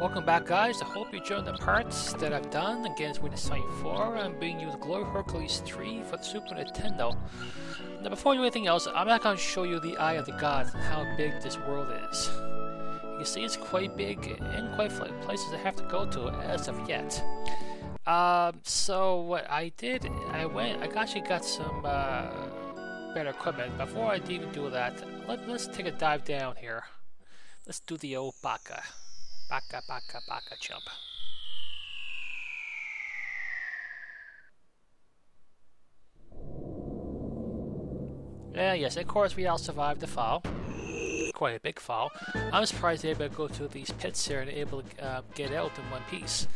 Welcome back, guys. I hope you enjoyed the parts that I've done against Windows 94. I'm bringing you the Glory Hercules 3 for the Super Nintendo. Now, before I do anything else, I'm not going to show you the Eye of the Gods and how big this world is. You can see it's quite big and quite places I have to go to as of yet. So what I did, I actually got some better equipment. Before I even do that, let's take a dive down here. Let's do the old Baka jump. Yes, of course we all survived the fall. Quite a big fall. I'm surprised they're able to go to these pits here and able to get out in one piece.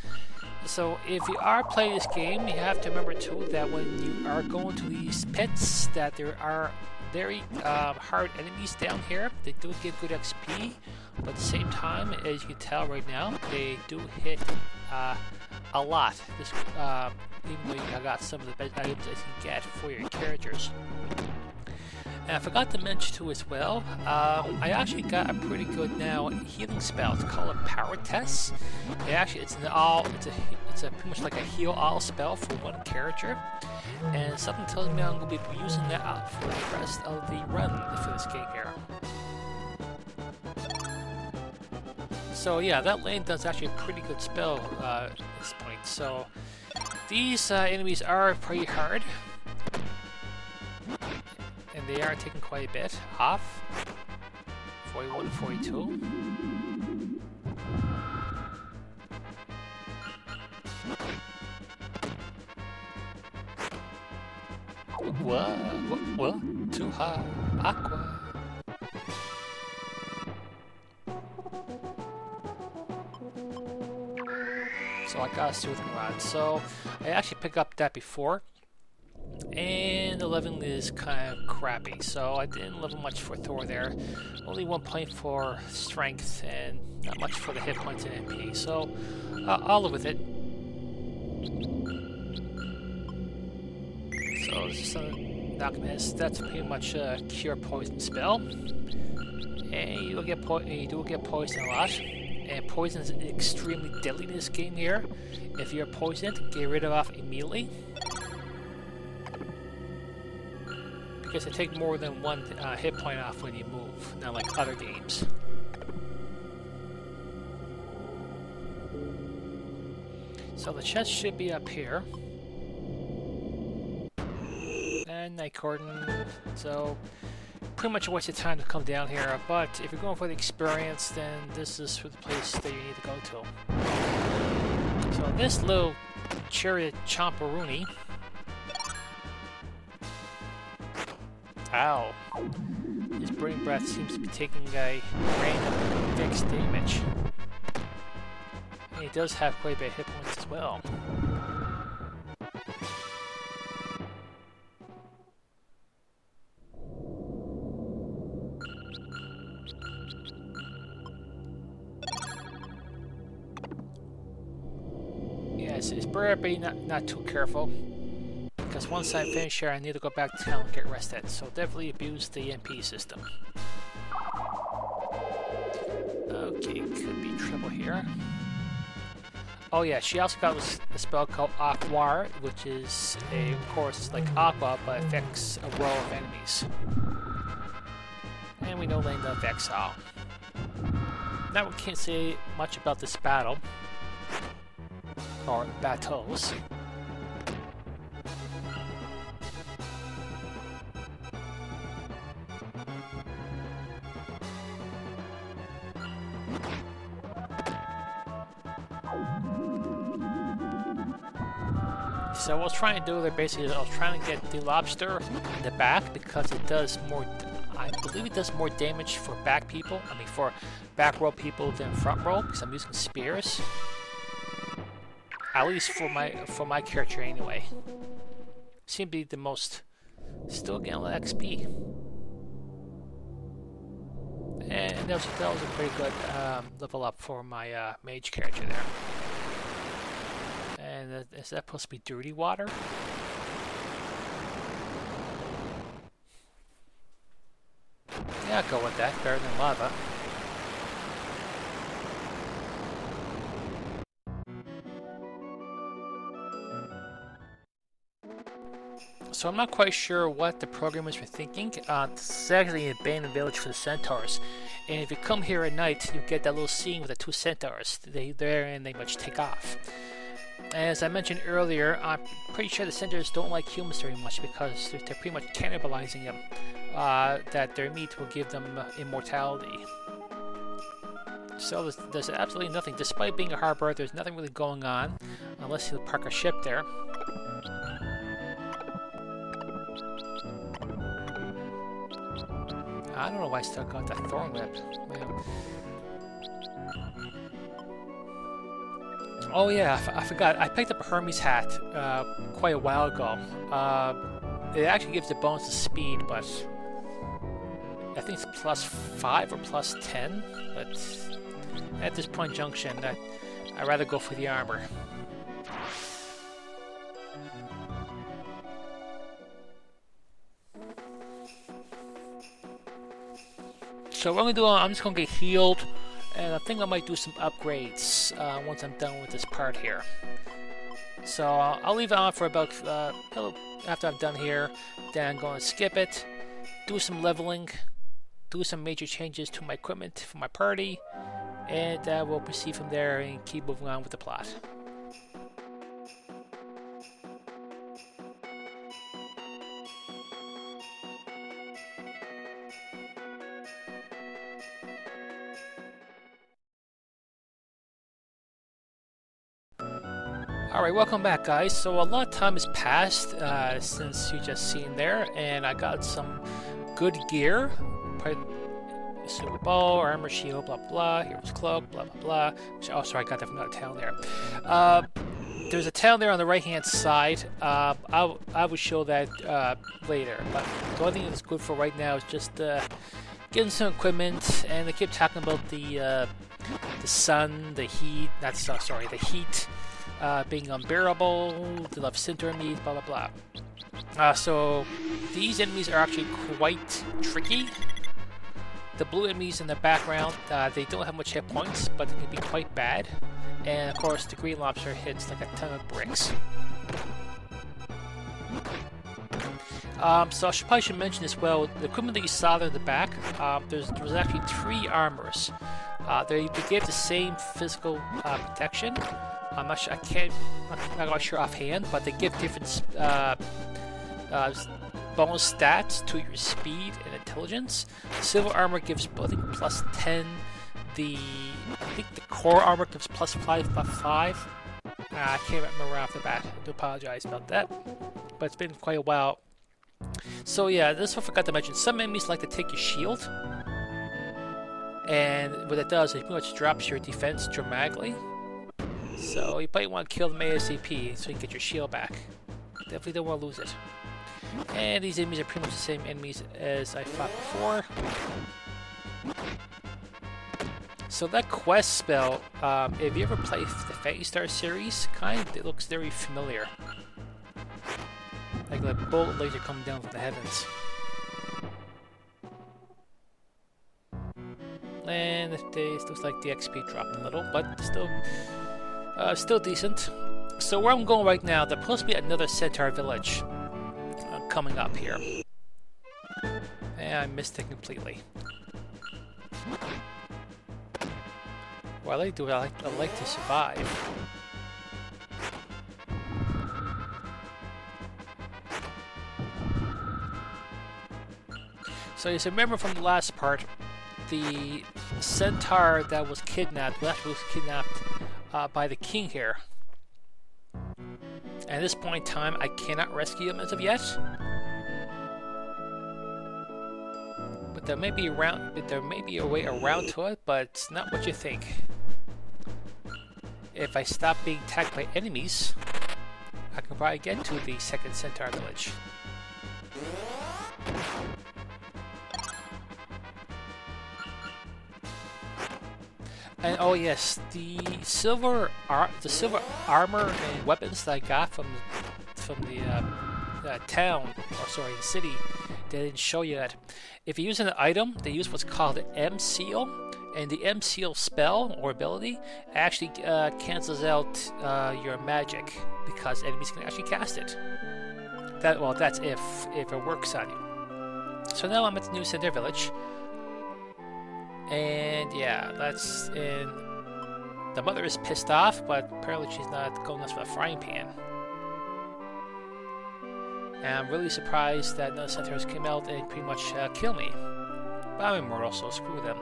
So if you are playing this game, you have to remember too that when you are going to these pits, that there are very hard enemies down here. They do give good XP, but at the same time, as you can tell right now, they do hit a lot. This, even though you got some of the best items that you can get for your characters. And I forgot to mention too as well, I actually got a pretty good now healing spell. It's called a power test. It's pretty much like a heal all spell for one character. And something tells me I'm going to be using that out for the rest of the run for this game here. So yeah, that lane does actually a pretty good spell at this point. So these enemies are pretty hard. And they are taking quite a bit off. 41, 42. What? Too high. Aqua. So I got a soothing rod. So I actually picked up that before. And the leveling is kind of crappy, so I didn't level much for Thor there. Only 1 point for strength and not much for the hit points and MP, so I'll live with it. So this is Alchemist. That's pretty much a cure poison spell, and you do get poisoned a lot. And poison is extremely deadly in this game here. If you're poisoned, get rid of it immediately. Because they take more than one hit point off when you move, not like other games. So the chest should be up here. And Night Cordon. So pretty much a waste of time to come down here, but if you're going for the experience, then this is the place that you need to go to. So this little chariot chomperoonie. Ow. His burning breath seems to be taking a random fixed damage. And he does have quite a bit of hit points as well. Yes, it's better to be not too careful. Because once I finish here, I need to go back to town and get rested. So definitely abuse the MP system. Okay, could be trouble here. Oh yeah, she also got a spell called Aquar, which is of course, like Aqua, but affects a row of enemies. And we know Linda affects all. Now we can't say much about this battle. Or battles. So what I was trying to do there basically, I was trying to get the lobster in the back because it does more, I believe it does more damage for back people, for back row people than front row because I'm using spears. At least for my character anyway. Seem to be the most, still getting a lot of XP. And that was a pretty good level up for my mage character there. And is that supposed to be dirty water? Yeah, I'll go with that. Better than lava. So I'm not quite sure what the programmers were thinking. This is actually an abandoned village for the centaurs, and if you come here at night, you get that little scene with the two centaurs. They're there and they much take off. As I mentioned earlier, I'm pretty sure the centaurs don't like humans very much because they're pretty much cannibalizing them. That their meat will give them immortality. So there's absolutely nothing. Despite being a harbor, there's nothing really going on unless you park a ship there. I don't know why I still got that thorn whip. Man. Oh yeah, I forgot. I picked up a Hermes hat quite a while ago. It actually gives the bonus to speed, but I think it's +5 or +10. But at this point junction, I'd rather go for the armor. So what I'm gonna do, I'm just gonna get healed, and I think I might do some upgrades once I'm done with this part here. So I'll leave it on for about after I'm done here. Then I'm gonna skip it, do some leveling, do some major changes to my equipment for my party, and we'll proceed from there and keep moving on with the plot. Alright, welcome back guys. So a lot of time has passed since you just seen there, and I got some good gear. Super bow, armor, shield, blah blah, hero's cloak, blah blah blah. Oh sorry, I got that from another town there. There's a town there on the right hand side. I will show that later, but the only thing that's good for right now is just getting some equipment, and they keep talking about the sun, the heat, the heat being unbearable, they love centaur meat, blah blah blah. So these enemies are actually quite tricky. The blue enemies in the background, they don't have much hit points, but they can be quite bad. And of course the green lobster hits like a ton of bricks. So I probably should mention as well, the equipment that you saw there in the back, there was actually 3 armors. They gave the same physical protection. I'm not sure, I'm not quite sure offhand, but they give different bonus stats to your speed and intelligence. Silver armor gives, I think, +10. I think the core armor gives +5, +5. I can't remember off the bat. I do apologize about that, but it's been quite a while. So yeah, this one I forgot to mention. Some enemies like to take your shield, and what it does is it pretty much drops your defense dramatically. So you probably want to kill them ASAP so you can get your shield back. Definitely don't want to lose it. And these enemies are pretty much the same enemies as I fought before. So that quest spell, if you ever played the Phantasy Star series, it looks very familiar. Like a bullet laser coming down from the heavens. And it looks like the XP dropped a little, but still decent. So where I'm going right now, there's supposed to be another centaur village coming up here. And I missed it completely. What I like to do, I like to survive. So you remember from the last part, the centaur that was kidnapped was kidnapped by the king here. At this point in time, I cannot rescue him as of yet. But there may be a way around to it, but it's not what you think. If I stop being attacked by enemies, I can probably get to the second centaur village. And oh yes, the silver armor and weapons that I got from the town, or sorry, the city, they didn't show you that. If you use an item, they use what's called the M seal, and the M seal spell or ability actually cancels out your magic because enemies can actually cast it. That's if it works on you. So now I'm at the new center village, and yeah, that's in. The mother is pissed off, but apparently she's not going nuts for a frying pan. And I'm really surprised that none of the centaurs came out and pretty much kill me. But I'm immortal, so screw them.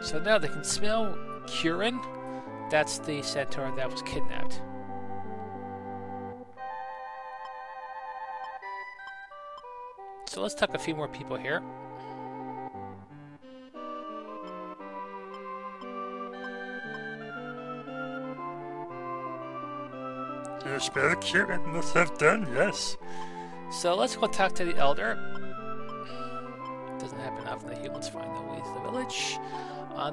So now they can smell Kirin. That's the centaur that was kidnapped. So let's talk a few more people here. You spell Kirin must have done, yes. So let's go talk to the elder. Doesn't happen often that humans find their way to the village.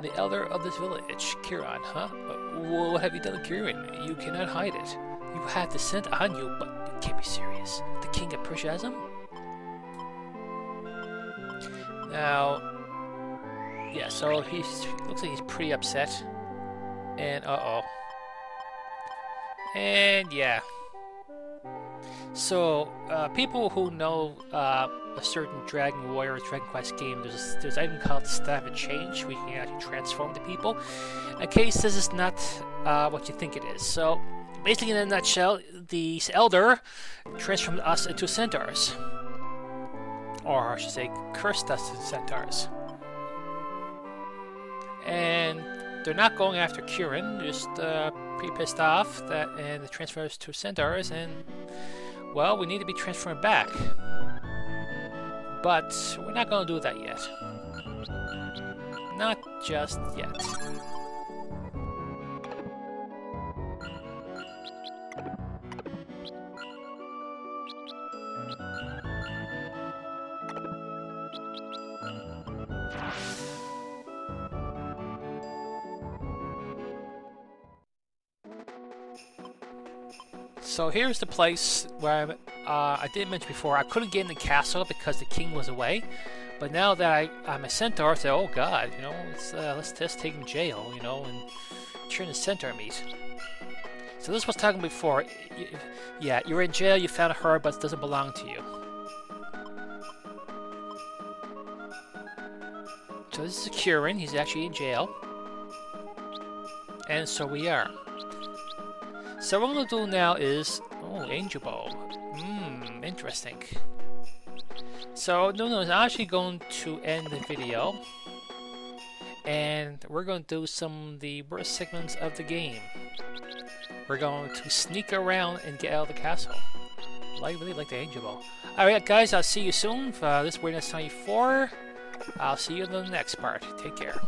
The elder of this village, Kiran, huh? What have you done, Kiran? You cannot hide it. You have the scent on you, but you can't be serious. The king of Persia has him? Now, yeah, so he looks like he's pretty upset. And and yeah. So, people who know a certain Dragon Warrior Dragon Quest game, there's an item called Staff of Change, where you can actually transform the people. In case this is not what you think it is. So, basically in a nutshell, the Elder transformed us into centaurs. Or I should say, cursed us into centaurs. And they're not going after Kirin, just pretty pissed off that, and the transfers to centaurs, and well, we need to be transformed back. But we're not going to do that yet. Not just yet. So here's the place where I did mention before, I couldn't get in the castle because the king was away. But now that I'm a centaur, I say, oh god, you know, let's just take him to jail, you know, and turn the centaur meat. So this was talking before. Yeah, you're in jail, you found her, but it doesn't belong to you. So this is Kirin, he's actually in jail. And so we are. So what I'm going to do now is... Oh, Angel Bow. Interesting. So, no, I'm actually going to end the video. And we're going to do some of the worst segments of the game. We're going to sneak around and get out of the castle. I really like the Angel Bow. Alright guys, I'll see you soon for this Weirdness 94. I'll see you in the next part. Take care.